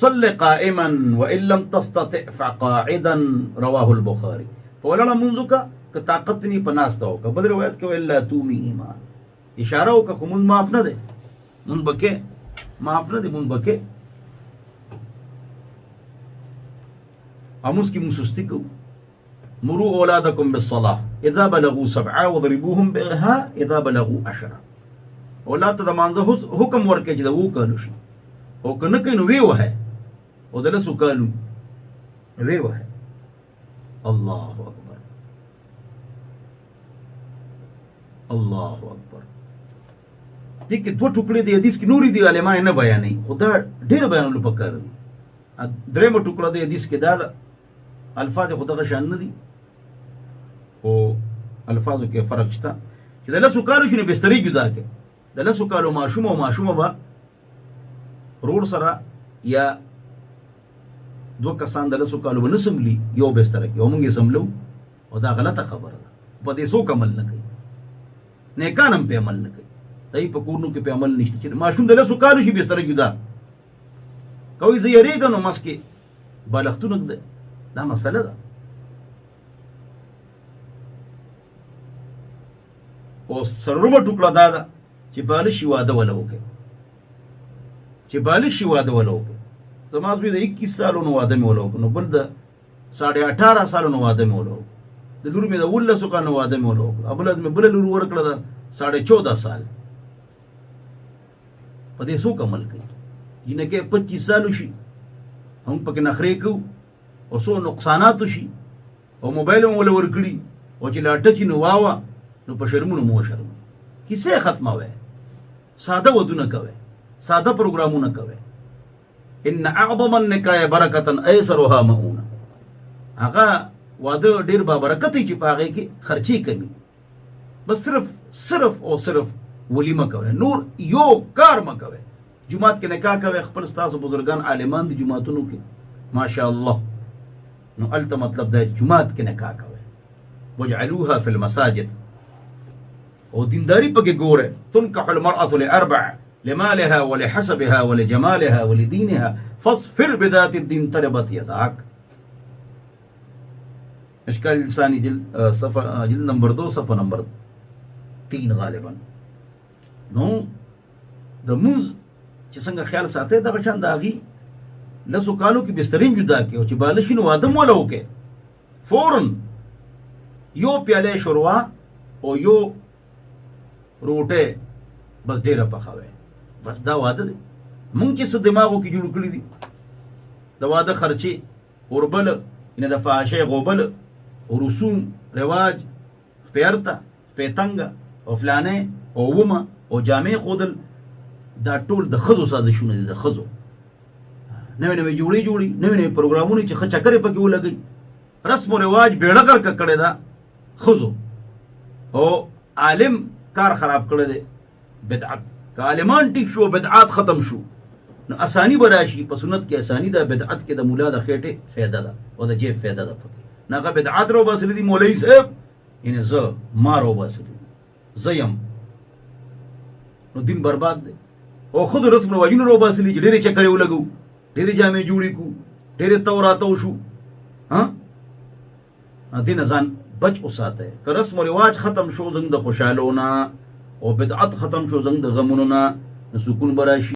صل قائما وان لم تستطع فقاعدا رواه البخاري. فولا منذ کا طاقت نہیں پناستا ہو کا بدر روایت کو الا تومی ایمان اشارہ ہو کا خمون معاف نہ دے من بکے معاف نہ دے من بکے امس کی مسستی کو مروا اولادکم بالصلاه اذا بلغوا 7 وضربوهم بها اذا بلغوا 10. اولاد ته مانځه حکم ورکړي چې دا وکړو شي او کنه کینو وی وه او دله سوکالو وی وه. الله اکبر الله اکبر. دې کې دوه ټوکړې دي حدیث کې نوري دي علماء نه بیانې خدا ډېر بیانولو پکار دي. درېمه ټوکړه د حدیث کې دا الفاظ خدا شان نه دي او الفاظو کې فرق شته چې دله سوکالو شنو بسترې جدا کې دله سوکالو ماشوم او ماشومه با روډ سره یا دو کسان دله سوکالو ونسملی یو بستر کې او موږ سملو او دا غلطه خبره ده. په دې څوک عمل نه کوي نیکانم په عمل نه کوي دای په کورونو کې په عمل نشته چې ماشوم دله سوکالو شي بستر جدا کوي زه یریږم نو مسکه بالښتونه ده دا مسله ده. او سرمه ټوکړه دا ده چې بالښ شي واده ولا وکړي چې بالغ شي واده ولا وکړي. زما زوی د 21 سالونو واده مې ولا وکړ نو بل د 18.5 سالونو واده مې ولا وکړ د لور مې د 19 کالو واده مې ولا وکړ ابل مې بل لور ورکړه د 14.5 سال. په دې څوک عمل کوي جنکه 25 سالو شي هم پکې نخرې کوو او څو نقصانات شي او موبایل مو ولا ورکړي او چې لاټه چې نو واوا نو په شرمونو مو شرم کیسه ختمه وای ساده ودونه کوي ساده پروګرامونه کوي. ان اعظم النکاح برکتا ایسرها مؤونه هغه واده ډیر با برکت چې پاغه کې خرچي کوي بس صرف او صرف ولیمه کوي نور یو کار ما کوي. جمعات کې نکاح کوي خپل استاد بزرگان عالمان دي جمعاتونو کې ماشاء الله نو الته مطلب دا جمعات کې نکاح کوي وجعلوها في المساجد او دینداری پکې ګوره تنكح المرأة لاربع لمالها ولحسبها ولجمالها ولدينها فاصفر بذات الدين تربت يداك. اشكال لساني جلد نمبر 2 صفحه نمبر 3 غالبا. نو د موز چې څنګه خیال ساتي دا شان داغي لسو کالو کې بسترین جدا کې او چې بالشینو وادم ولا وکي فورن یو پیاله شوروا او یو روټه بس ډیره پخاوي بس دا واده دی. مونږ چې څه دماغو کې جوړ کړی دي د واده خرچي اوربل ان د فاحشه غوبل او رسوم رواج پیرتا پیتنګ او فلانه او ومه او جامع خودل دا ټول د خزو سازشونه دي. د خزو نوې نوې جوړي نوې نوې پروګرامونه چې خچا کرے پکې ولګي رسم او رواج بیړګر کړي دا خزو او عالم کار خراب کړي دي بدعت کالمان ټیک شو بدعات ختم شو نو اسانی براشي په سنت کې اسانی دا بدعت کې د مولا د خېټه फायदा ده او د جیب फायदा ده پکې ناغه بدعات رو باسل دي مولوی صاحب ان ز مارو باسل زیم نو دین برباد ده او خود رسم رواجونو رو باسل چې ډېر چکرې ولګو ډېر جامې جوړې کو ډېر توراتو شو ها دین ځان بچ اوساته که رسم رواج ختم شو زنګ د خوشالونه او بدعت ختم شو زنګ د غمونو نه سکون براشي.